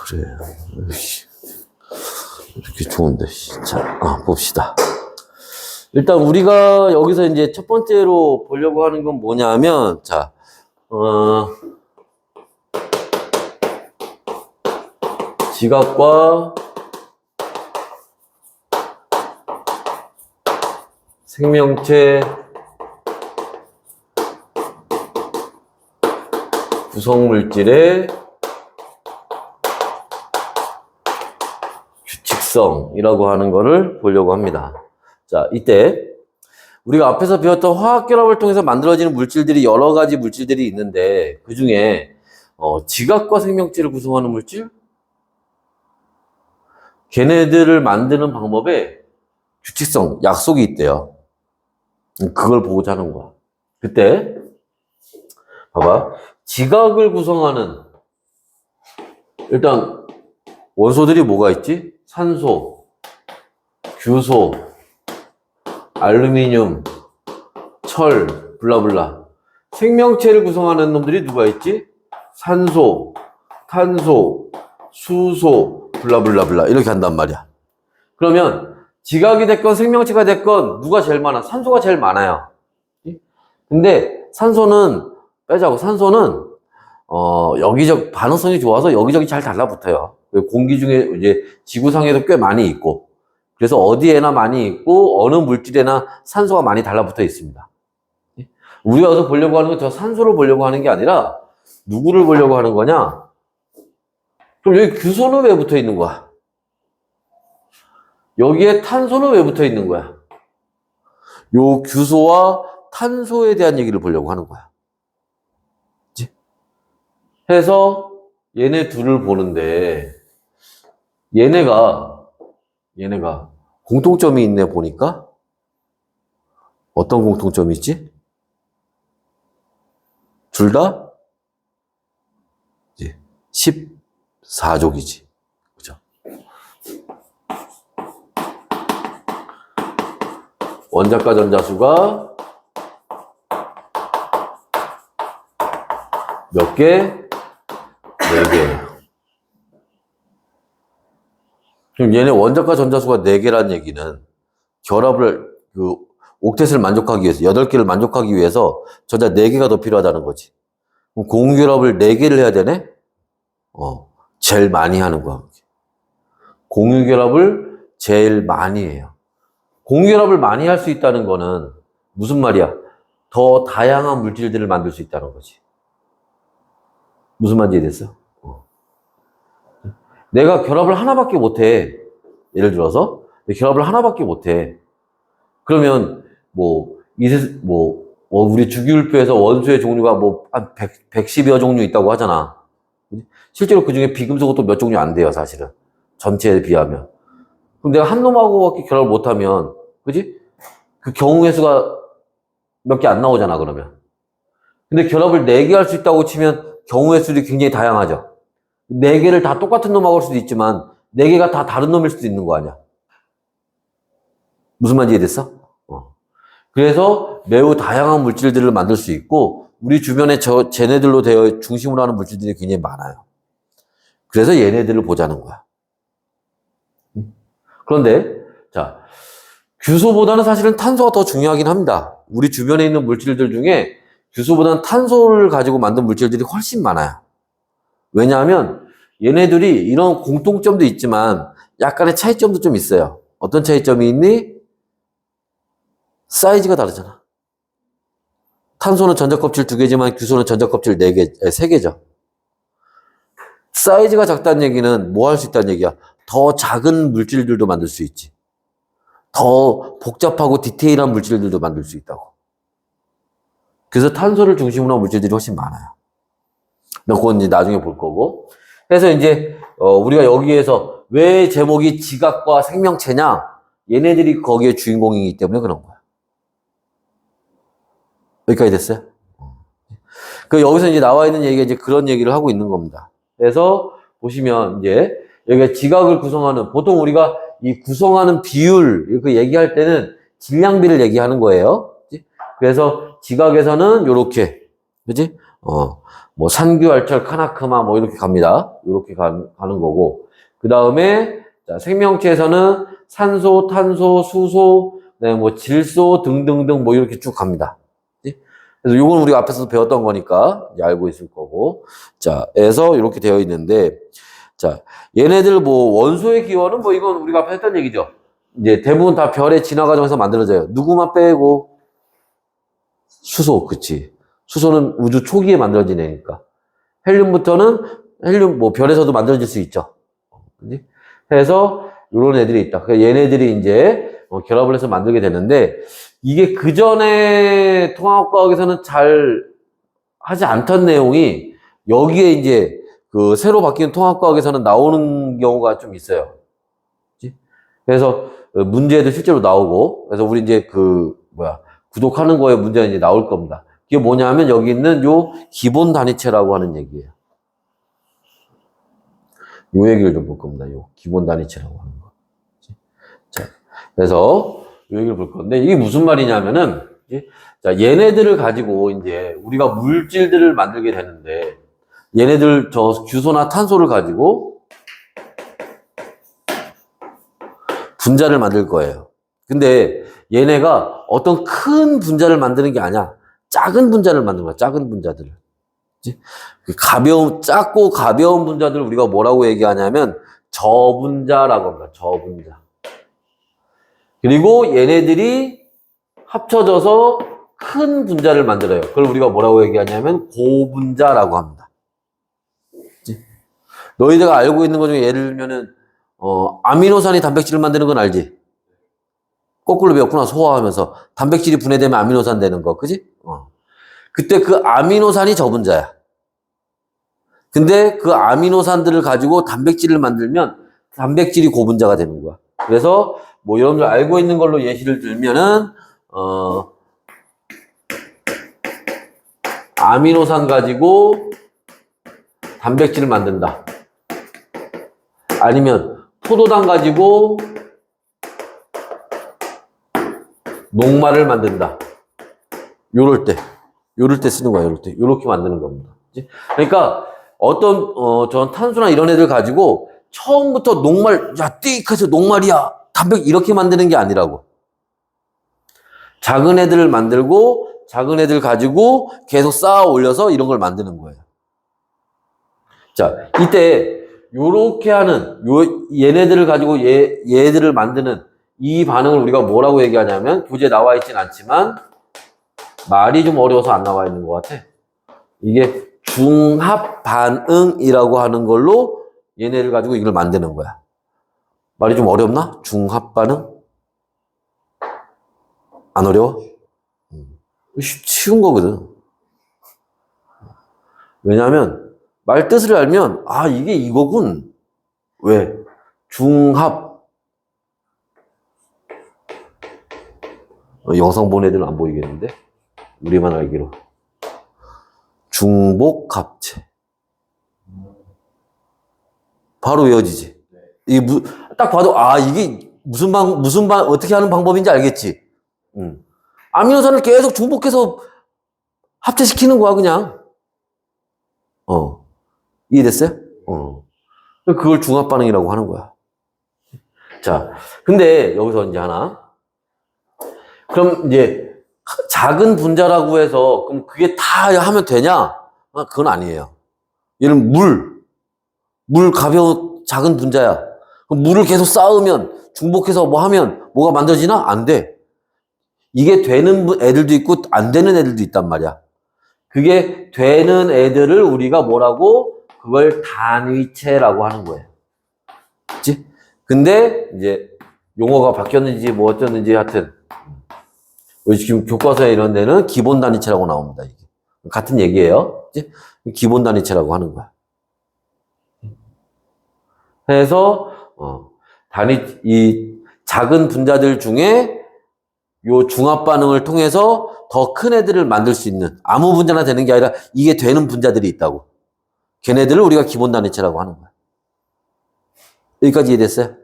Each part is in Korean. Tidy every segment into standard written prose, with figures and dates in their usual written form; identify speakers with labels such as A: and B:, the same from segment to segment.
A: 그래. 이렇게 좋은데. 자, 봅시다. 일단 우리가 여기서 이제 첫 번째로 보려고 하는 건 뭐냐면, 자, 지각과 생명체 구성물질의 규칙성이라고 하는 거를 보려고 합니다. 자, 이때 우리가 앞에서 배웠던 화학결합을 통해서 만들어지는 물질들이 여러 가지 물질들이 있는데 그 중에 지각과 생명체를 구성하는 물질? 걔네들을 만드는 방법에 규칙성, 약속이 있대요. 그걸 보고자 하는 거야. 그때 봐봐. 지각을 구성하는 일단 원소들이 뭐가 있지? 산소, 규소, 알루미늄, 철, 블라블라. 생명체를 구성하는 놈들이 누가 있지? 산소, 탄소, 수소, 블라블라블라 이렇게 한단 말이야. 그러면 지각이 됐건 생명체가 됐건 누가 제일 많아? 산소가 제일 많아요. 근데 산소는 빼자고. 산소는 여기저기 반응성이 좋아서 여기저기 잘 달라붙어요. 공기 중에 이제 지구상에도 꽤 많이 있고, 그래서 어디에나 많이 있고 어느 물질에나 산소가 많이 달라붙어 있습니다. 우리가 여기서 보려고 하는 건 저 산소를 보려고 하는 게 아니라 누구를 보려고 하는 거냐? 그럼 여기 규소는 왜 붙어 있는 거야? 여기에 탄소는 왜 붙어 있는 거야? 요 규소와 탄소에 대한 얘기를 보려고 하는 거야. 그치? 해서 얘네 둘을 보는데 얘네가 공통점이 있네 보니까. 어떤 공통점이 있지? 둘 다 14족이지. 그죠? 원자과 전자수가 몇 개? 4개. 그럼 얘네 원자과 전자수가 4개란 얘기는 결합을, 옥텟을 만족하기 위해서, 8개를 만족하기 위해서 전자 4개가 더 필요하다는 거지. 그럼 공유결합을 4개를 해야 되네? 제일 많이 하는 거야. 공유결합을 제일 많이 해요. 공유결합을 많이 할 수 있다는 거는 무슨 말이야? 더 다양한 물질들을 만들 수 있다는 거지. 무슨 말인지 이해됐어? 내가 결합을 하나밖에 못해. 예를 들어서 결합을 하나밖에 못해. 그러면 우리 주기율표에서 원소의 종류가 한 110여 종류 있다고 하잖아. 실제로 그 중에 비금속은 또 몇 종류 안 돼요, 사실은. 전체에 비하면. 그럼 내가 한 놈하고밖에 결합을 못하면, 그지? 그 경우의 수가 몇 개 안 나오잖아, 그러면. 근데 결합을 4개 할 수 있다고 치면 경우의 수들이 굉장히 다양하죠. 4개를 다 똑같은 놈하고 할 수도 있지만 4개가 다 다른 놈일 수도 있는 거 아니야. 무슨 말인지 이해됐어? 그래서 매우 다양한 물질들을 만들 수 있고 우리 주변에 쟤네들로 중심으로 하는 물질들이 굉장히 많아요. 그래서 얘네들을 보자는 거야. 그런데 자, 규소보다는 사실은 탄소가 더 중요하긴 합니다. 우리 주변에 있는 물질들 중에 규소보다는 탄소를 가지고 만든 물질들이 훨씬 많아요. 왜냐하면 얘네들이 이런 공통점도 있지만 약간의 차이점도 좀 있어요. 어떤 차이점이 있니? 사이즈가 다르잖아. 탄소는 전자껍질 2개지만 규소는 전자껍질 3개죠. 사이즈가 작다는 얘기는 뭐 할 수 있다는 얘기야? 더 작은 물질들도 만들 수 있지. 더 복잡하고 디테일한 물질들도 만들 수 있다고. 그래서 탄소를 중심으로 한 물질들이 훨씬 많아요. 그건 이제 나중에 볼 거고. 그래서 이제 우리가 여기에서 왜 제목이 지각과 생명체냐? 얘네들이 거기에 주인공이기 때문에 그런 거야. 여기까지 됐어요? 여기서 이제 나와 있는 얘기가 이제 그런 얘기를 하고 있는 겁니다. 그래서 보시면 이제 여기가 지각을 구성하는, 보통 우리가 이 구성하는 비율 이렇게 얘기할 때는 질량비를 얘기하는 거예요. 그래서 지각에서는 요렇게, 그지? 뭐 산규알철, 카나크마 뭐 이렇게 갑니다. 이렇게 가는 거고. 그 다음에 생명체에서는 산소, 탄소, 수소, 그다음에 뭐 질소 등등등 뭐 이렇게 쭉 갑니다. 그래서 요건 우리가 앞에서도 배웠던 거니까 이제 알고 있을 거고. 자, 에서 이렇게 되어 있는데, 자, 얘네들 뭐 원소의 기원은 뭐 이건 우리가 앞에 했던 얘기죠. 이제 대부분 다 별의 진화 과정에서 만들어져요. 누구만 빼고 수소, 그치? 수소는 우주 초기에 만들어진 애니까. 헬륨부터는 헬륨 뭐 별에서도 만들어질 수 있죠. 그치? 해서 이런 애들이 있다. 그러니까 얘네들이 이제 결합을 해서 만들게 되는데, 이게 그 전에 통합과학에서는 잘 하지 않던 내용이 여기에 이제 그 새로 바뀐 통합과학에서는 나오는 경우가 좀 있어요. 그치? 그래서 문제도 실제로 나오고, 그래서 우리 이제 구독하는 거에 문제가 이제 나올 겁니다. 이게 뭐냐면 여기 있는 요 기본 단위체라고 하는 얘기예요. 요 얘기를 좀 볼 겁니다. 요 기본 단위체라고 하는 거. 자, 그래서 요 얘기를 볼 건데 이게 무슨 말이냐면은, 자, 얘네들을 가지고 이제 우리가 물질들을 만들게 되는데, 얘네들 저 규소나 탄소를 가지고 분자를 만들 거예요. 근데 얘네가 어떤 큰 분자를 만드는 게 아니야. 작은 분자를 만드는 거야. 작은 분자들을. 작고 가벼운 분자들을 우리가 뭐라고 얘기하냐면 저분자라고 합니다. 저분자. 그리고 얘네들이 합쳐져서 큰 분자를 만들어요. 그걸 우리가 뭐라고 얘기하냐면 고분자라고 합니다. 너희들가 알고 있는 것 중에 예를 들면은 아미노산이 단백질을 만드는 건 알지? 거꾸로 배웠구나. 소화하면서 단백질이 분해되면 아미노산 되는 거, 그지? 그때 그 아미노산이 저분자야. 근데 그 아미노산들을 가지고 단백질을 만들면 단백질이 고분자가 되는 거야. 그래서 뭐 여러분들 알고 있는 걸로 예시를 들면은 아미노산 가지고 단백질을 만든다. 아니면 포도당 가지고 녹말을 만든다. 요럴 때 쓰는 거야. 요럴 때 요렇게 만드는 겁니다. 그러니까 전 탄소나 이런 애들 가지고 처음부터 녹말, 야, 띡 해서 녹말이야, 단백 이렇게 만드는 게 아니라고. 작은 애들을 만들고 작은 애들 가지고 계속 쌓아 올려서 이런 걸 만드는 거예요. 자, 이때 요렇게 하는 얘네들을 가지고 얘들을 만드는 이 반응을 우리가 뭐라고 얘기하냐면, 교재에 나와 있진 않지만 말이 좀 어려워서 안 나와 있는 것 같아. 이게 중합 반응이라고 하는 걸로 얘네를 가지고 이걸 만드는 거야. 말이 좀 어렵나? 중합 반응? 안 어려워? 쉬운 거거든. 왜냐하면 말 뜻을 알면 이게 이거군. 왜? 중합. 영상 본 애들은 안 보이겠는데? 우리만 알기로. 중복합체. 바로 외워지지. 이게 딱 봐도 이게 어떻게 하는 방법인지 알겠지. 아미노산을 계속 중복해서 합체시키는 거야, 그냥. 이해됐어요? 그걸 중합 반응이라고 하는 거야. 자, 근데 여기서 이제 하나. 그럼 이제 작은 분자라고 해서 그럼 그게 다 하면 되냐? 그건 아니에요. 얘는 물 가벼운 작은 분자야. 그럼 물을 계속 쌓으면 중복해서 뭐 하면 뭐가 만들어지나? 안 돼. 이게 되는 애들도 있고 안 되는 애들도 있단 말이야. 그게 되는 애들을 우리가 뭐라고? 그걸 단위체라고 하는 거예요. 그치? 근데 이제 용어가 바뀌었는지 뭐 어쩌는지 하여튼 지금 교과서에 이런 데는 기본 단위체라고 나옵니다. 이게. 같은 얘기예요. 그치? 기본 단위체라고 하는 거야. 해서 이 작은 분자들 중에 요 중합 반응을 통해서 더 큰 애들을 만들 수 있는, 아무 분자나 되는 게 아니라 이게 되는 분자들이 있다고. 걔네들을 우리가 기본 단위체라고 하는 거야. 여기까지 이해됐어요?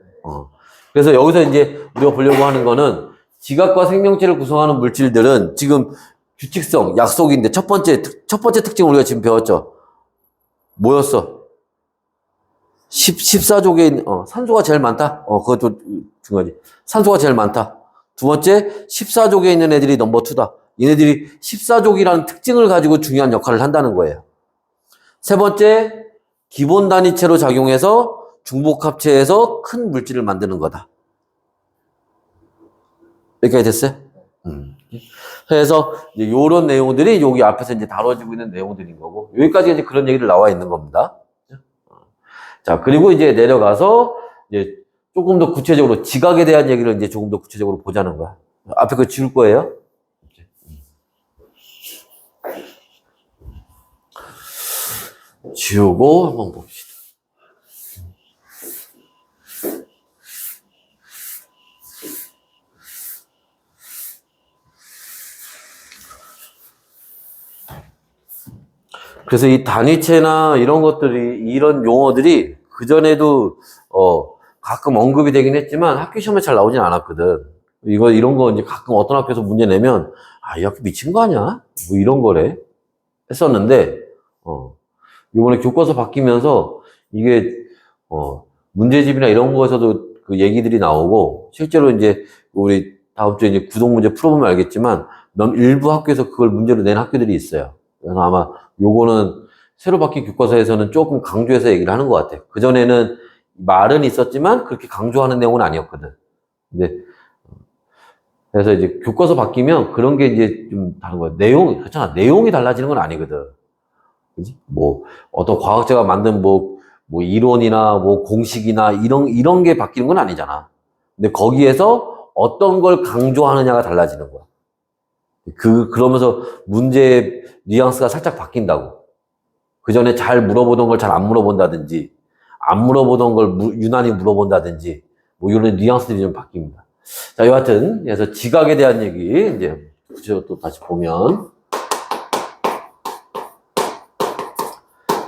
A: 그래서 여기서 이제 우리가 보려고 하는 거는 지각과 생명체를 구성하는 물질들은 지금 규칙성, 약속인데 첫 번째 특징 우리가 지금 배웠죠. 뭐였어? 14족에 있는, 산소가 제일 많다? 그것도 중요하지. 산소가 제일 많다. 두 번째, 14족에 있는 애들이 넘버 2다. 얘네들이 14족이라는 특징을 가지고 중요한 역할을 한다는 거예요. 세 번째, 기본 단위체로 작용해서 중복합체해서 큰 물질을 만드는 거다. 여기까지 됐어요? 그래서 이제 요런 내용들이 여기 앞에서 이제 다뤄지고 있는 내용들인 거고, 여기까지 이제 그런 얘기를 나와 있는 겁니다. 자, 그리고 이제 내려가서 이제 조금 더 구체적으로 지각에 대한 얘기를 이제 조금 더 구체적으로 보자는 거야. 앞에 거 지울 거예요. 지우고 한번 봅시다. 그래서 이 단위체나 이런 것들이, 이런 용어들이 그전에도, 가끔 언급이 되긴 했지만 학교 시험에 잘 나오진 않았거든. 이런 거 이제 가끔 어떤 학교에서 문제 내면, 이 학교 미친 거 아니야? 뭐 이런 거래. 했었는데, 이번에 교과서 바뀌면서 이게, 문제집이나 이런 거에서도 그 얘기들이 나오고, 실제로 이제 우리 다음 주에 이제 구독 문제 풀어보면 알겠지만, 일부 학교에서 그걸 문제로 낸 학교들이 있어요. 그래서 아마 요거는 새로 바뀐 교과서에서는 조금 강조해서 얘기를 하는 것 같아요. 그전에는 말은 있었지만 그렇게 강조하는 내용은 아니었거든. 이제, 그래서 이제 교과서 바뀌면 그런 게 이제 좀 다른 거야. 그렇잖아. 내용이 달라지는 건 아니거든. 그지? 뭐, 어떤 과학자가 만든 뭐 이론이나 뭐 공식이나 이런 게 바뀌는 건 아니잖아. 근데 거기에서 어떤 걸 강조하느냐가 달라지는 거야. 그러면서 문제의 뉘앙스가 살짝 바뀐다고. 그 전에 잘 물어보던 걸 잘 안 물어본다든지, 안 물어보던 걸 유난히 물어본다든지, 뭐 이런 뉘앙스들이 좀 바뀝니다. 자, 여하튼, 그래서 지각에 대한 얘기, 이제, 구체적으로 또 다시 보면,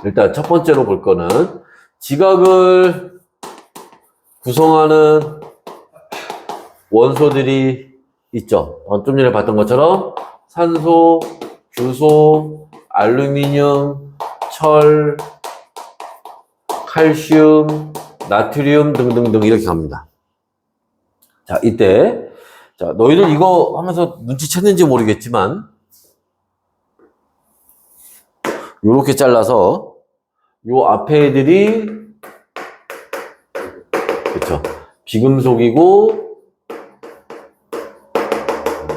A: 일단 첫 번째로 볼 거는, 지각을 구성하는 원소들이 있죠. 좀 전에 봤던 것처럼, 산소, 규소, 알루미늄, 철, 칼슘, 나트륨 등등등 이렇게 갑니다. 자, 이때, 자, 너희들 이거 하면서 눈치챘는지 모르겠지만, 요렇게 잘라서, 요 앞에 애들이, 그쵸. 비금속이고,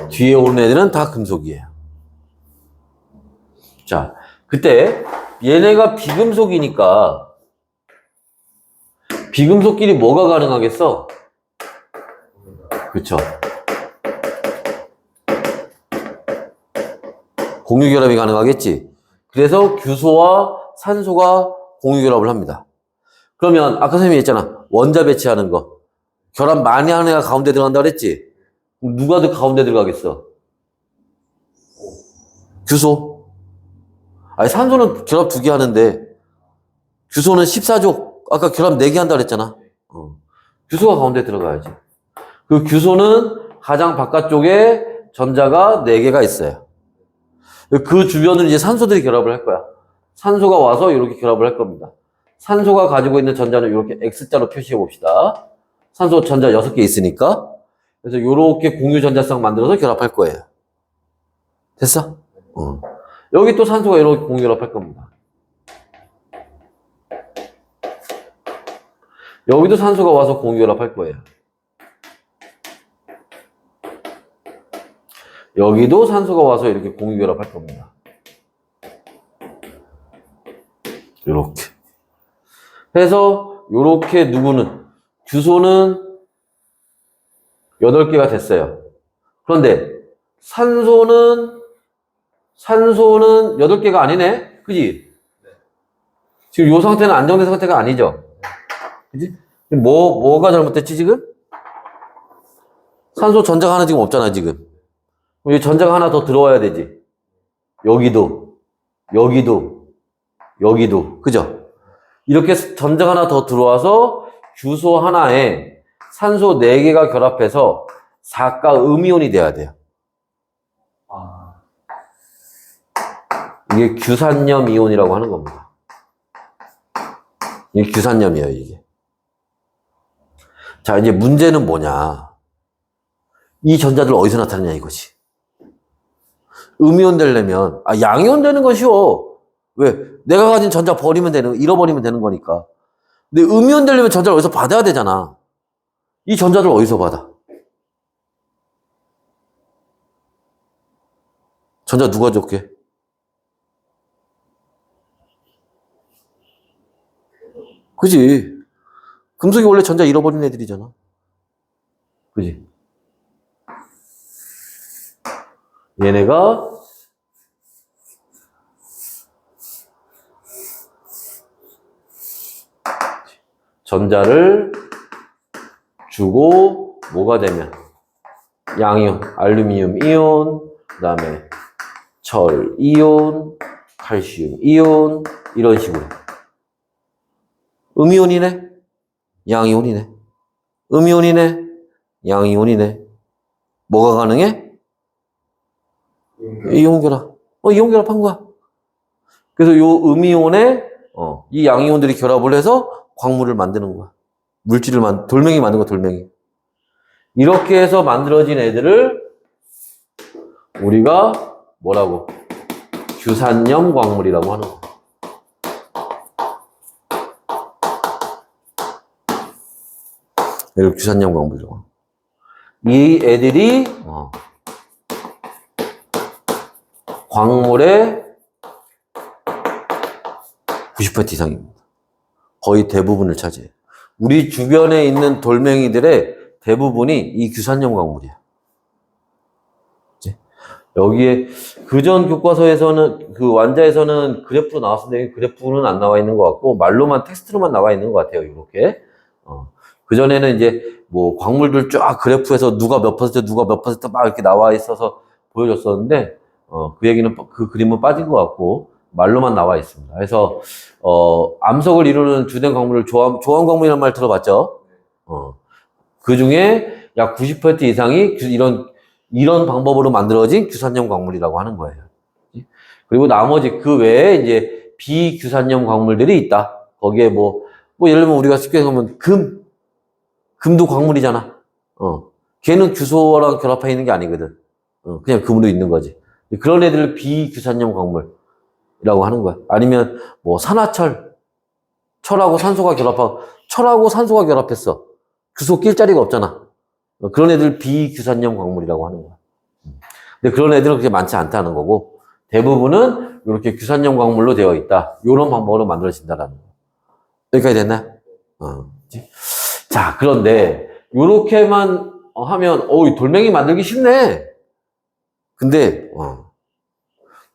A: 뒤에 오는 애들은 다 금속이에요. 자, 그때, 얘네가 비금속이니까, 비금속끼리 뭐가 가능하겠어? 그쵸. 공유결합이 가능하겠지. 그래서 규소와 산소가 공유결합을 합니다. 그러면 아까 선생님이 했잖아. 원자 배치하는 거. 결합 많이 하는 애가 가운데 들어간다 그랬지? 누가 더 가운데 들어가겠어? 규소. 아니 산소는 결합 2개 하는데 규소는 14족. 아까 결합 4개 한다 그랬잖아. 규소가 가운데 들어가야지. 그 규소는 가장 바깥쪽에 전자가 4개가 있어요. 그 주변을 이제 산소들이 결합을 할 거야. 산소가 와서 이렇게 결합을 할 겁니다. 산소가 가지고 있는 전자는 이렇게 X자로 표시해 봅시다. 산소 전자 6개 있으니까. 그래서 이렇게 공유 전자쌍 만들어서 결합할 거예요. 됐어? 여기 또 산소가 이렇게 공유 결합할 겁니다. 여기도 산소가 와서 공유 결합할 거예요. 여기도 산소가 와서 이렇게 공유 결합할 겁니다. 이렇게. 해서 이렇게 누구는 규소는 8개가 됐어요. 그런데 산소는 8개가 아니네? 그지? 지금 이 상태는 안정된 상태가 아니죠? 그지? 뭐가 잘못됐지, 지금? 산소 전자가 하나 지금 없잖아, 지금. 여기 전자가 하나 더 들어와야 되지. 여기도. 그죠? 이렇게 전자가 하나 더 들어와서 규소 하나에 산소 4개가 결합해서 4가 음이온이 돼야 돼요. 이게 규산염 이온이라고 하는 겁니다. 이게 규산염이에요, 이게. 자, 이제 문제는 뭐냐. 이 전자들 어디서 나타나냐, 이거지. 음이온 되려면, 양이온 되는 건 쉬워. 왜? 내가 가진 전자 버리면 잃어버리면 되는 거니까. 근데 음이온 되려면 전자를 어디서 받아야 되잖아. 이 전자들 어디서 받아? 전자 누가 줬게? 그지? 금속이 원래 전자 잃어버린 애들이잖아. 그지? 얘네가 전자를 주고 뭐가 되면 양이온, 알루미늄 이온, 그 다음에 철 이온, 칼슘 이온 이런 식으로 음이온이네, 양이온이네, 음이온이네, 양이온이네. 뭐가 가능해? 이온 결합. 이온 결합한 거야. 그래서 요 음이온에 이 양이온들이 결합을 해서 광물을 만드는 거야. 돌멩이 만든 거야, 돌멩이. 이렇게 해서 만들어진 애들을 우리가 뭐라고? 규산염 광물이라고 하는 거야. 얘를 규산염 광물이라고. 이 애들이 광물의 90% 이상입니다. 거의 대부분을 차지해요. 우리 주변에 있는 돌멩이들의 대부분이 이 규산염 광물이야. 여기에 그전 교과서에서는 그 완자에서는 그래프로 나왔었는데 그래프는 안 나와 있는 것 같고 말로만 텍스트로만 나와 있는 것 같아요. 이렇게. 그전에는 이제 뭐 광물들 쫙 그래프에서 누가 몇 퍼센트 막 이렇게 나와 있어서 보여줬었는데 그 그림은 빠진 것 같고 말로만 나와 있습니다. 그래서 암석을 이루는 주된 광물을 조암 광물이라는 말 들어봤죠? 그 중에 약 90% 이상이 이런 방법으로 만들어진 규산염 광물이라고 하는 거예요. 그리고 나머지 그 외에 이제 비규산염 광물들이 있다. 거기에 뭐 예를 들면 우리가 쉽게 생각하면 금도 광물이잖아. 걔는 규소랑 결합해 있는 게 아니거든. 그냥 금으로 있는 거지. 그런 애들을 비규산염 광물이라고 하는 거야. 아니면 뭐 산화철, 철하고 산소가 결합했어. 규소 낄 자리가 없잖아. 그런 애들 비규산염 광물이라고 하는 거야. 근데 그런 애들은 그렇게 많지 않다는 거고 대부분은 이렇게 규산염 광물로 되어 있다. 이런 방법으로 만들어진다라는 거. 여기까지 됐나요? 자, 그런데 이렇게만 하면 돌멩이 만들기 쉽네. 근데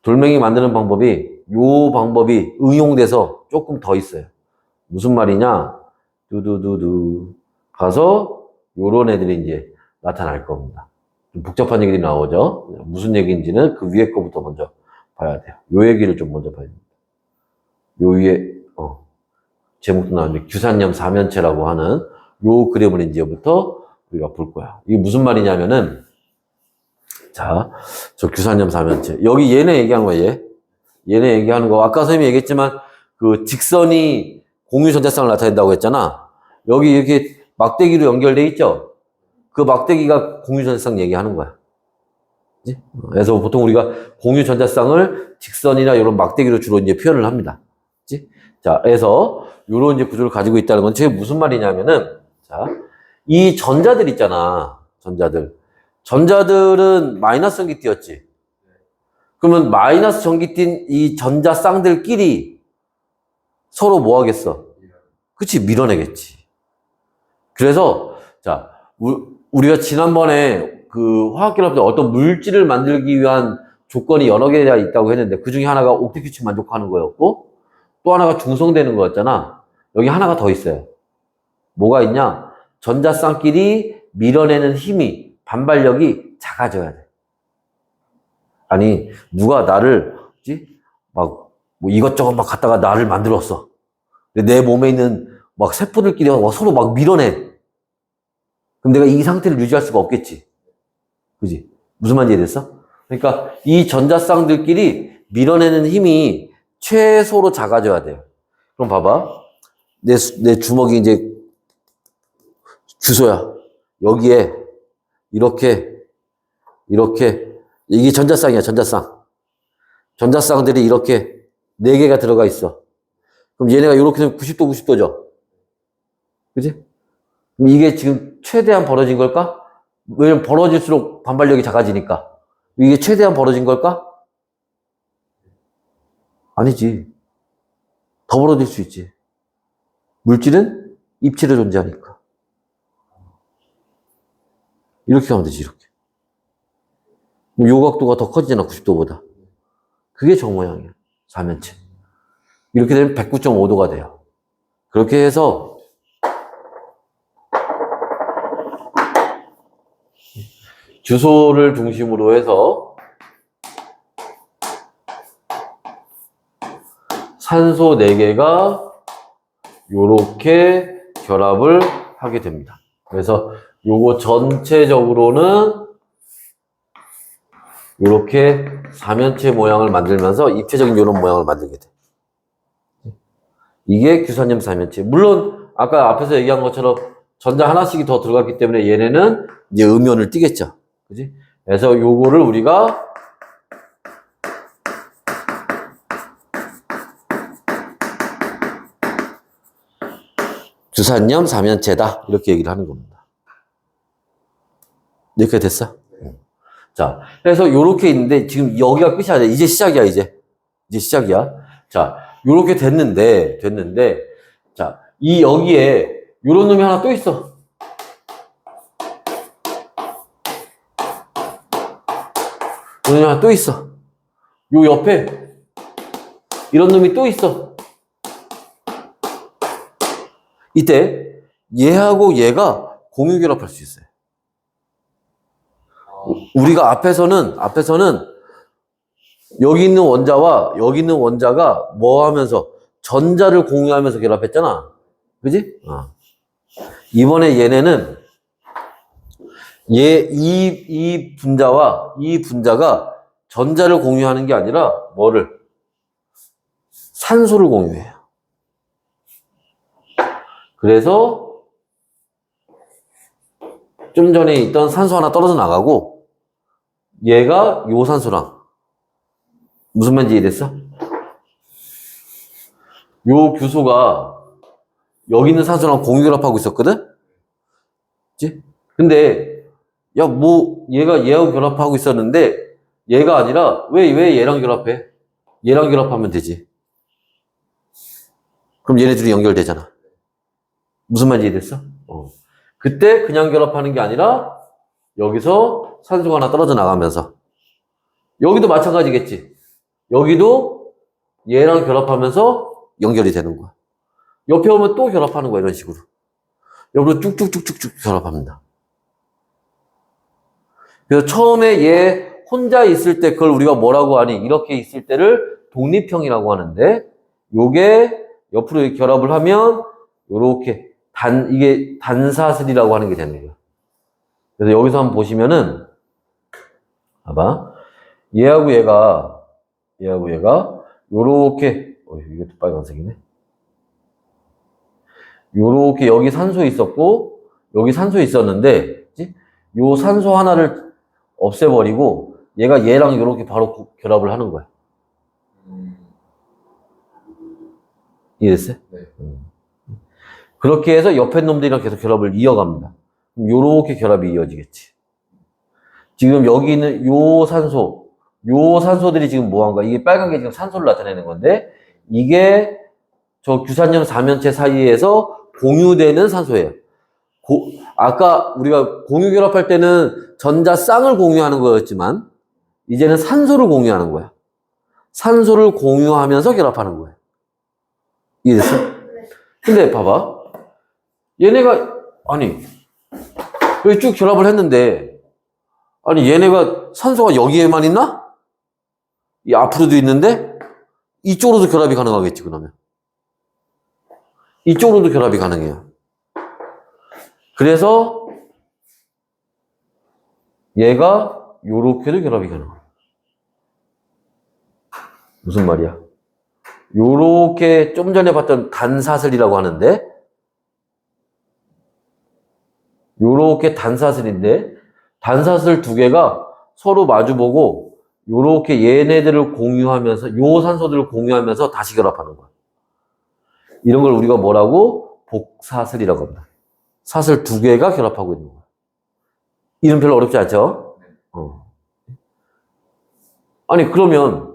A: 돌멩이 만드는 방법이 요 방법이 응용돼서 조금 더 있어요. 무슨 말이냐? 두두두두 가서 요런 애들이 이제 나타날 겁니다. 좀 복잡한 얘기들이 나오죠. 무슨 얘기인지는 그 위에 거부터 먼저 봐야 돼요. 요 얘기를 좀 먼저 봐야 됩니다. 요 위에 제목도 나오는데 규산염 사면체라고 하는 요 그림을 이제부터 우리가 볼 거야. 이게 무슨 말이냐면은 자, 저 규산염 사면체. 여기 얘네 얘기하는 거야, 얘네 얘기하는 거. 아까 선생님이 얘기했지만 그 직선이 공유 전자쌍을 나타낸다고 했잖아. 여기 이렇게 막대기로 연결돼 있죠? 그 막대기가 공유 전자쌍 얘기하는 거야. 그치? 그래서 보통 우리가 공유 전자쌍을 직선이나 이런 막대기로 주로 이제 표현을 합니다. 그치? 자, 그래서 이런 이제 구조를 가지고 있다는 건 저게 무슨 말이냐면은 자, 이 전자들 있잖아. 전자들은 마이너스 전기 띄었지. 그러면 마이너스 전기 띈 이 전자쌍들끼리 서로 뭐 하겠어? 그치, 밀어내겠지. 그래서 자, 우리가 지난번에 그 화학결합 때 어떤 물질을 만들기 위한 조건이 여러 개가 있다고 했는데 그 중에 하나가 옥텟규칙 만족하는 거였고 또 하나가 중성되는 거였잖아. 여기 하나가 더 있어요. 뭐가 있냐? 전자쌍끼리 밀어내는 힘이, 반발력이 작아져야 돼. 아니, 누가 나를, 뭐 이것저것 막 갖다가 나를 만들었어. 내 몸에 있는 막 세포들끼리 서로 막 밀어내. 그럼 내가 이 상태를 유지할 수가 없겠지. 그지? 무슨 말인지 이해됐어? 그러니까 이 전자쌍들끼리 밀어내는 힘이 최소로 작아져야 돼요. 그럼 봐봐. 내 주먹이 이제 주소야. 여기에 이렇게 이게 전자쌍이야, 전자쌍. 전자쌍들이 이렇게 4개가 들어가 있어. 그럼 얘네가 이렇게 되면 90도, 90도죠? 그지? 그럼 이게 지금 최대한 벌어진 걸까? 왜냐면 벌어질수록 반발력이 작아지니까. 이게 최대한 벌어진 걸까? 아니지. 더 벌어질 수 있지. 물질은 입체로 존재하니까. 이렇게 하면 되지, 이렇게. 요 각도가 더 커지잖아, 90도보다. 그게 저 모양이야. 사면체. 이렇게 되면 109.5도가 돼요. 그렇게 해서 주소를 중심으로 해서 산소 4개가 요렇게 결합을 하게 됩니다. 그래서 요거 전체적으로는 요렇게 사면체 모양을 만들면서 입체적인 요런 모양을 만들게 돼. 이게 규산염 사면체. 물론 아까 앞에서 얘기한 것처럼 전자 하나씩이 더 들어갔기 때문에 얘네는 이제 음연을 띠겠죠. 그지? 그래서 요거를 우리가 규산염 사면체다. 이렇게 얘기를 하는 겁니다. 이렇게 됐어? 자, 그래서 요렇게 있는데 지금 여기가 끝이 아니야. 이제 시작이야, 이제. 이제 시작이야. 자, 요렇게 됐는데, 자, 여기에 요런 놈이 하나 또 있어. 요런 놈이 하나 또 있어. 요 옆에 이런 놈이 또 있어. 이때 얘하고 얘가 공유 결합할 수 있어요. 우리가 앞에서는 여기 있는 원자와 여기 있는 원자가 뭐 하면서 전자를 공유하면서 결합했잖아. 그지? 이번에 얘네는 이 분자와 이 분자가 전자를 공유하는 게 아니라 뭐를? 산소를 공유해요. 그래서 좀 전에 있던 산소 하나 떨어져 나가고 얘가 요 산소랑 무슨 말인지 이해됐어? 요 규소가 여기 있는 산소랑 공유결합하고 있었거든? 그치? 근데 야 뭐 얘가 얘하고 결합하고 있었는데 얘가 아니라 왜 얘랑 결합해? 얘랑 결합하면 되지. 그럼 얘네 둘이 연결되잖아. 무슨 말인지 이해됐어? 그때 그냥 결합하는 게 아니라 여기서 산소가 하나 떨어져 나가면서 여기도 마찬가지겠지. 여기도 얘랑 결합하면서 연결이 되는 거야. 옆에 오면 또 결합하는 거야, 이런 식으로. 옆으로 쭉쭉쭉쭉쭉 결합합니다. 그래서 처음에 얘 혼자 있을 때 그걸 우리가 뭐라고 하니? 이렇게 있을 때를 독립형이라고 하는데 요게 옆으로 결합을 하면 요렇게 이게 단사슬이라고 하는 게 되는 거야. 그래서 여기서 한번 보시면은 봐봐. 얘하고 얘가 요렇게 이것도 빨간색이네. 요렇게 여기 산소 있었고 여기 산소 있었는데 그치? 요 산소 하나를 없애버리고 얘가 얘랑 요렇게 바로 결합을 하는 거야. 이해됐어요?
B: 네.
A: 그렇게 해서 옆에 놈들이랑 계속 결합을 이어갑니다. 그럼 요렇게 결합이 이어지겠지. 지금 여기 있는 요 산소들이 지금 뭐 한 거야? 이게 빨간 게 지금 산소를 나타내는 건데 이게 저 규산염 사면체 사이에서 공유되는 산소예요. 아까 우리가 공유 결합할 때는 전자쌍을 공유하는 거였지만 이제는 산소를 공유하는 거야. 산소를 공유하면서 결합하는 거야. 이해됐어? 근데 봐봐. 얘네가 아니 여기 쭉 결합을 했는데 아니 얘네가 산소가 여기에만 있나? 이 앞으로도 있는데 이쪽으로도 결합이 가능하겠지 그러면. 이쪽으로도 결합이 가능해요. 그래서 얘가 요렇게도 결합이 가능해요. 무슨 말이야? 요렇게 좀 전에 봤던 단사슬이라고 하는데, 요렇게 단사슬인데, 단사슬 두 개가 서로 마주보고, 요렇게 얘네들을 공유하면서, 요 산소들을 공유하면서 다시 결합하는 거야. 이런 걸 우리가 뭐라고? 복사슬이라고 합니다. 사슬 두 개가 결합하고 있는 거야. 이름 별로 어렵지 않죠? 아니, 그러면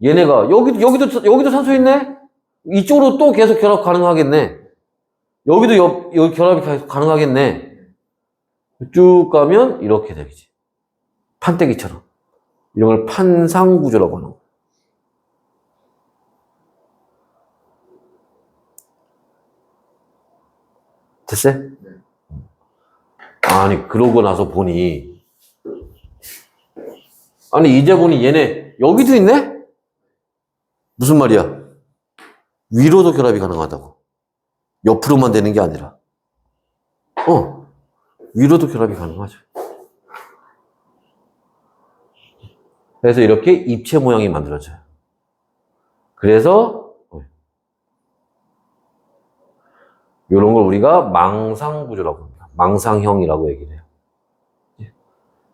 A: 얘네가, 여기도 산소 있네? 이쪽으로 또 계속 결합 가능하겠네. 여기도 여기 결합이 계속 가능하겠네. 쭉 가면 이렇게 되겠지. 판때기처럼. 이런 걸 판상구조라고 하는 거야. 됐어요? 아니, 그러고 나서 보니, 아니, 이제 보니 얘네, 여기도 있네? 무슨 말이야? 위로도 결합이 가능하다고. 옆으로만 되는 게 아니라. 위로도 결합이 가능하죠. 그래서 이렇게 입체 모양이 만들어져요. 그래서, 이런 걸 우리가 망상구조라고 합니다. 망상형이라고 얘기를 해요.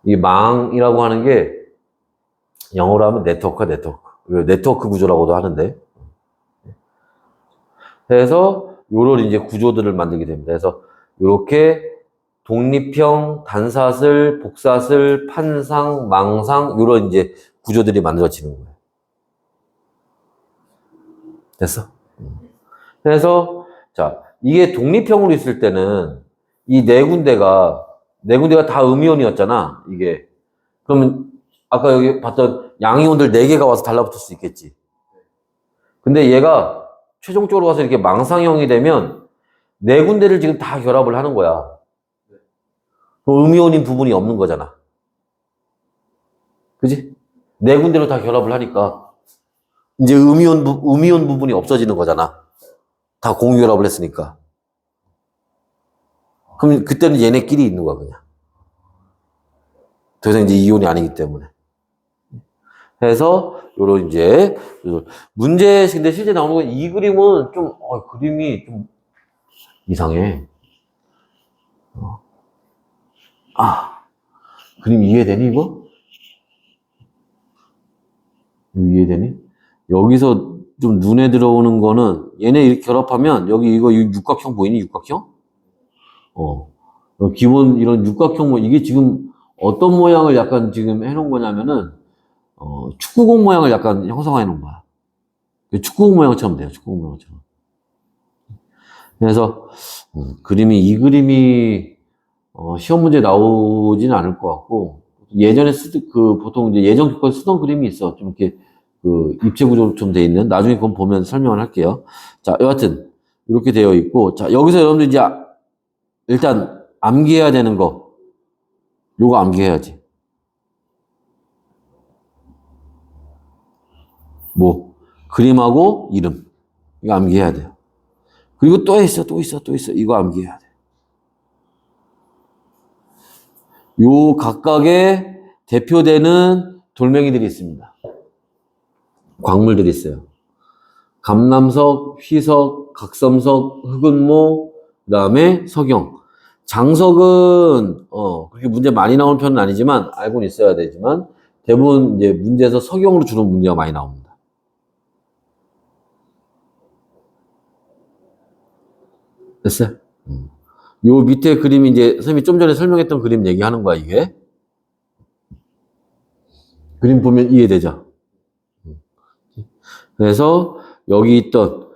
A: 이 망이라고 하는 게 영어로 하면 네트워크 구조라고도 하는데, 그래서 요런 이제 구조들을 만들게 됩니다. 그래서 이렇게 독립형, 단사슬, 복사슬, 판상, 망상 요런 이제 구조들이 만들어지는 거예요. 됐어? 그래서 자, 이게 독립형으로 있을 때는 이 네 군데가 다 음이온이었잖아. 이게 그러면 아까 여기 봤던 양이온들 4개가 와서 달라붙을 수 있겠지. 근데 얘가 최종적으로 가서 이렇게 망상형이 되면 4군데를 지금 다 결합을 하는 거야. 그럼 음이온인 부분이 없는 거잖아. 그지? 4군데로 다 결합을 하니까 이제 음이온 부분이 없어지는 거잖아. 다 공유 결합을 했으니까. 그럼 그때는 얘네끼리 있는 거야, 그냥. 더 이상 이제 이온이 아니기 때문에. 해서 요런 이제 문제 근데 실제 나오는 건 이 그림은 좀 그림이 좀 이상해. 그림 이해되니 이거? 이해되니? 여기서 좀 눈에 들어오는 거는 얘네 이렇게 결합하면 여기 이거 육각형 보이니? 육각형? 기본 이런 육각형 이게 지금 어떤 모양을 약간 지금 해놓은 거냐면은 축구공 모양을 약간 형성해 놓은 거야. 축구공 모양처럼 돼요. 축구공 모양처럼. 그래서 이 그림이 시험 문제 나오지는 않을 것 같고 예전에 보통 이제 예전 교과에 쓰던 그림이 있어. 좀 이렇게 입체 구조로 좀 돼 있는. 나중에 그건 보면 설명을 할게요. 자, 여하튼 이렇게 되어 있고 자 여기서 여러분들 이제 일단 암기해야 되는 거 요거 암기해야지. 뭐 그림하고 이름 이거 암기해야 돼요. 그리고 또 있어. 이거 암기해야 돼. 요 각각의 대표되는 돌멩이들이 있습니다. 광물들이 있어요. 감남석, 휘석, 각섬석, 흑은모, 그 다음에 석영. 장석은 그렇게 문제 많이 나오는 편은 아니지만 알고는 있어야 되지만 대부분 이제 문제에서 석영으로 주는 문제가 많이 나옵니다. 됐어요? 요 밑에 그림이 이제 선생님이 좀 전에 설명했던 그림 얘기하는 거야 이게. 그림 보면 이해되죠? 그래서 여기 있던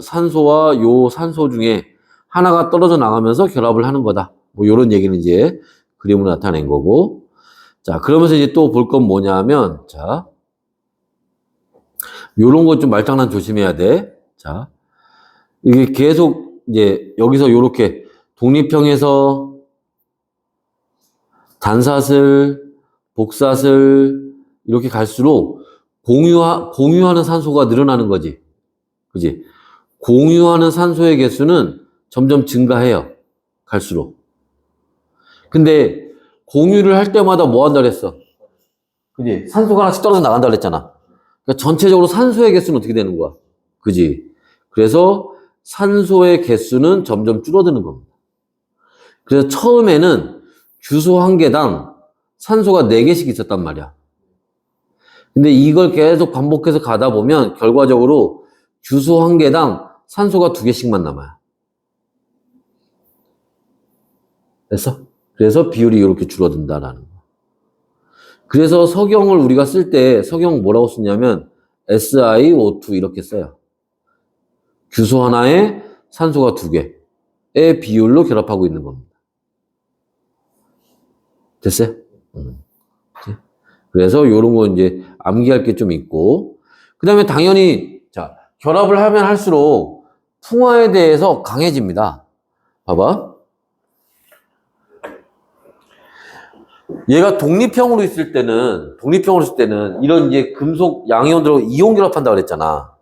A: 산소와 요 산소 중에 하나가 떨어져 나가면서 결합을 하는 거다. 뭐 요런 얘기는 이제 그림으로 나타낸 거고. 자, 그러면서 이제 또 볼 건 뭐냐면 자. 요런 거 좀 말장난 조심해야 돼. 자. 이게 계속 이제 여기서 요렇게 독립형에서 단사슬, 복사슬 이렇게 갈수록 공유하는 산소가 늘어나는 거지. 그지? 공유하는 산소의 개수는 점점 증가해요. 갈수록. 근데 공유를 할 때마다 뭐 한다 그랬어? 그지? 산소가 하나씩 떨어져 나간다 그랬잖아. 그러니까 전체적으로 산소의 개수는 어떻게 되는 거야? 그지? 그래서 산소의 개수는 점점 줄어드는 겁니다. 그래서 처음에는 규소 한 개당 산소가 4개씩 있었단 말이야. 근데 이걸 계속 반복해서 가다 보면 결과적으로 규소 한 개당 산소가 2개씩만 남아요. 됐어? 그래서 비율이 이렇게 줄어든다라는 거. 그래서 석영을 우리가 쓸 때 석영 뭐라고 쓰냐면 SiO2 이렇게 써요. 규소 하나에 산소가 2개의 비율로 결합하고 있는 겁니다. 됐어요? 그래서 이런 거 이제 암기할 게 좀 있고, 그 다음에 당연히 자 결합을 하면 할수록 풍화에 대해서 강해집니다. 봐봐. 얘가 독립형으로 있을 때는 이런 이제 금속 양이온들하고 이온 결합한다 그랬잖아.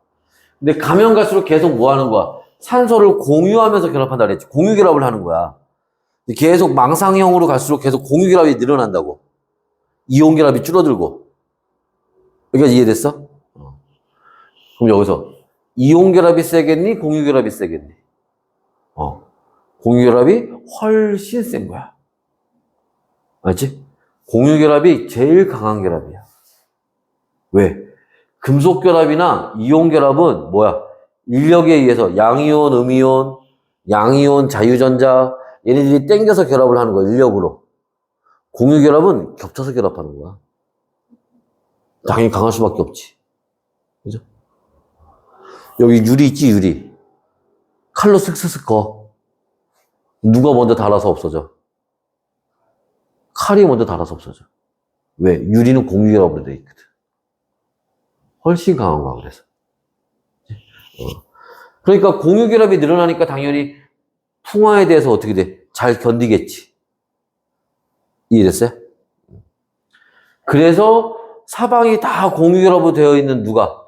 A: 근데 가면 갈수록 계속 뭐 하는 거야? 산소를 공유하면서 결합한다 그랬지. 공유 결합을 하는 거야. 계속 망상형으로 갈수록 계속 공유 결합이 늘어난다고. 이온 결합이 줄어들고. 여기까지 이해됐어? 그럼 여기서 이온 결합이 세겠니? 공유 결합이 세겠니? 공유 결합이 훨씬 센 거야. 알지? 공유 결합이 제일 강한 결합이야. 왜? 금속 결합이나 이온 결합은 뭐야? 인력에 의해서 양이온, 음이온, 양이온, 자유전자 얘네들이 땡겨서 결합을 하는 거야. 인력으로. 공유 결합은 겹쳐서 결합하는 거야. 당연히 강할 수밖에 없지. 그죠? 여기 유리 있지, 유리. 칼로 슥슥슥 꺼. 누가 먼저 닳아서 없어져? 칼이 먼저 닳아서 없어져. 왜? 유리는 공유 결합으로 돼 있거든. 훨씬 강한 거야, 그래서. 그러니까 공유 결합이 늘어나니까 당연히 풍화에 대해서 어떻게 돼? 잘 견디겠지. 이해됐어요? 그래서 사방이 다 공유 결합으로 되어 있는 누가?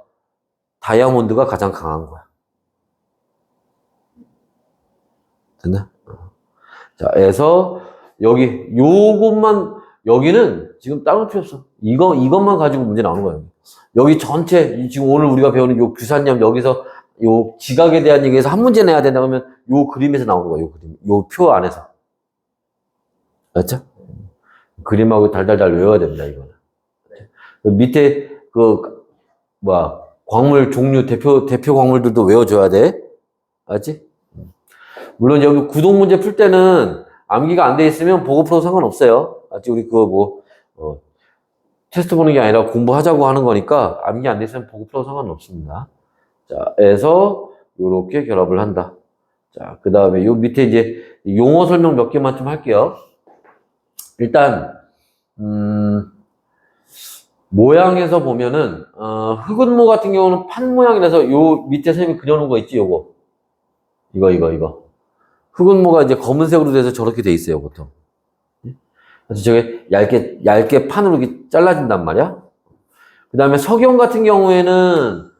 A: 다이아몬드가 가장 강한 거야. 됐나? 자, 그래서 여기 요것만 여기는 지금 다른 필요 없어. 이것만 가지고 문제 나오는 거예요. 여기 전체 지금 오늘 우리가 배우는 요 규산염 여기서 요 지각에 대한 얘기에서 한 문제 내야 된다 그러면 요 그림에서 나오는 거예요. 요 그림, 요 표 안에서. 맞죠? 그림하고 달달달 외워야 됩니다. 이거는. 밑에 광물 종류 대표 광물들도 외워줘야 돼. 알지? 물론 여기 구동 문제 풀 때는 암기가 안 돼 있으면 보고 풀어도 상관없어요. 알지? 우리 테스트 보는 게 아니라 공부하자고 하는 거니까 암기 안 돼 있으면 보고 풀어도 상관없습니다. 자, 그래서 요렇게 결합을 한다. 자, 그 다음에 요 밑에 이제 용어 설명 몇 개만 좀 할게요. 일단 모양에서 보면은 흑은모 같은 경우는 판 모양이라서 요 밑에 선생님이 그려놓은 거 있지, 요거. 이거. 흑은모가 이제 검은색으로 돼서 저렇게 돼 있어요, 보통. 그래서 저게 얇게 판으로 이렇게 잘라진단 말이야. 그 다음에 석영 같은 경우에는,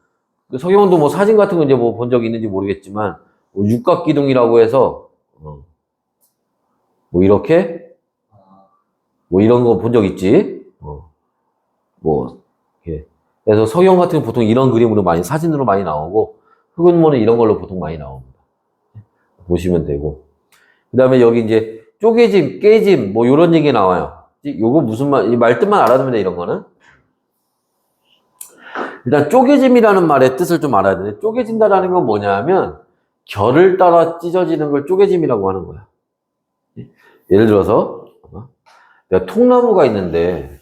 A: 석영도 뭐 사진 같은 거 이제 뭐 본 적이 있는지 모르겠지만, 뭐 육각기둥이라고 해서, 뭐 이렇게, 뭐 이런 거 본 적 있지? 이렇게. 그래서 석영 같은 경우 보통 이런 그림으로 사진으로 많이 나오고, 흑은모는 이런 걸로 보통 많이 나옵니다. 보시면 되고. 그 다음에 여기 이제 쪼개짐, 깨짐, 뭐 요런 얘기 나와요. 요거 무슨 이 말뜻만 알아두면 돼, 이런 거는. 일단 쪼개짐이라는 말의 뜻을 좀 알아야 되는데, 쪼개진다라는 건 뭐냐면, 결을 따라 찢어지는 걸 쪼개짐이라고 하는 거야. 예를 들어서, 내가 통나무가 있는데,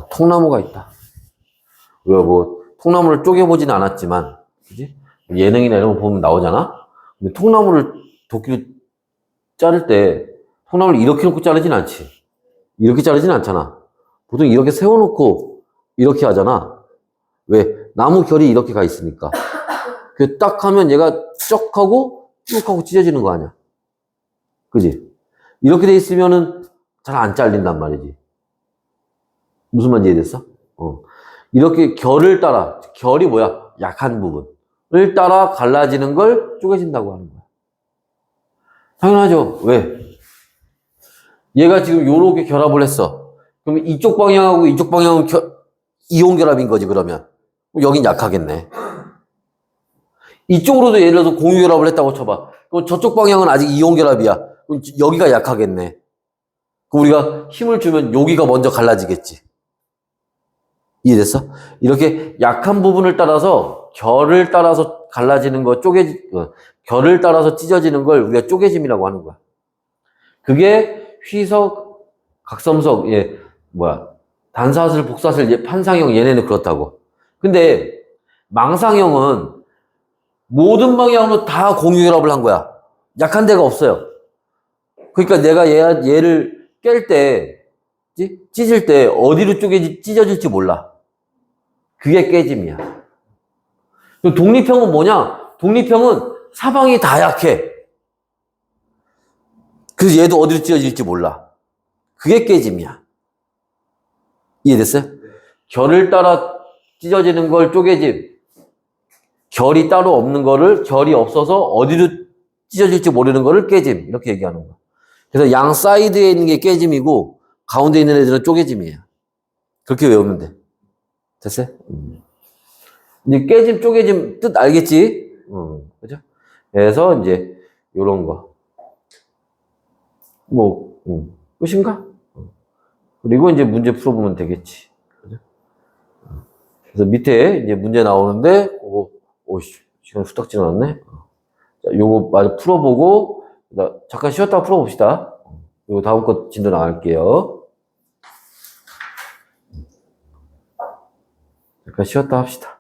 A: 통나무가 있다. 우리가 뭐, 통나무를 쪼개보진 않았지만, 그지? 예능이나 이런 거 보면 나오잖아? 근데 통나무를 도끼로 자를 때, 통나무를 이렇게 놓고 자르진 않지. 이렇게 자르진 않잖아. 보통 이렇게 세워놓고, 이렇게 하잖아. 왜? 나무 결이 이렇게 가 있으니까. 그 딱 하면 얘가 쩍 하고, 쭉 하고 찢어지는 거 아니야. 그지? 이렇게 돼 있으면은 잘 안 잘린단 말이지. 무슨 말인지 이해됐어? 이렇게 결을 따라, 결이 뭐야? 약한 부분을 따라 갈라지는 걸 쪼개진다고 하는 거야. 당연하죠. 왜? 얘가 지금 요렇게 결합을 했어. 그럼 이쪽 방향하고 이쪽 방향은 이온결합인 거지, 그러면. 여긴 약하겠네. 이쪽으로도 예를 들어서 공유결합을 했다고 쳐봐. 그럼 저쪽 방향은 아직 이온결합이야. 그럼 여기가 약하겠네. 그럼 우리가 힘을 주면 여기가 먼저 갈라지겠지. 이해됐어? 이렇게 약한 부분을 따라서 결을 따라서 갈라지는 거 결을 따라서 찢어지는 걸 우리가 쪼개짐이라고 하는 거야. 그게 휘석, 각섬석, 단사슬, 복사슬, 판상형 얘네는 그렇다고. 근데 망상형은 모든 방향으로 다 공유결합을 한 거야. 약한 데가 없어요. 그러니까 내가 얘를 깰 때, 찢을 때 어디로 찢어질지 몰라. 그게 깨짐이야. 독립형은 뭐냐? 독립형은 사방이 다 약해. 그래서 얘도 어디로 찢어질지 몰라. 그게 깨짐이야. 이해됐어요? 결을 따라 찢어지는 걸 쪼개짐. 결이 따로 없는 거를 결이 없어서 어디로 찢어질지 모르는 거를 깨짐. 이렇게 얘기하는 거야. 그래서 양 사이드에 있는 게 깨짐이고 가운데 있는 애들은 쪼개짐이에요. 그렇게 외우면 돼. 됐어요? 이제 깨짐, 쪼개짐 뜻 알겠지? 그죠? 그래서 이제 요런 거. 끝인가? 그리고 이제 문제 풀어보면 되겠지. 그죠? 그래서 밑에 이제 문제 나오는데, 시간 후딱 지나갔네? 자, 요거 마저 풀어보고, 잠깐 쉬었다가 풀어봅시다. 요거 다음 거 진도 나갈게요. 잠깐 쉬었다 합시다.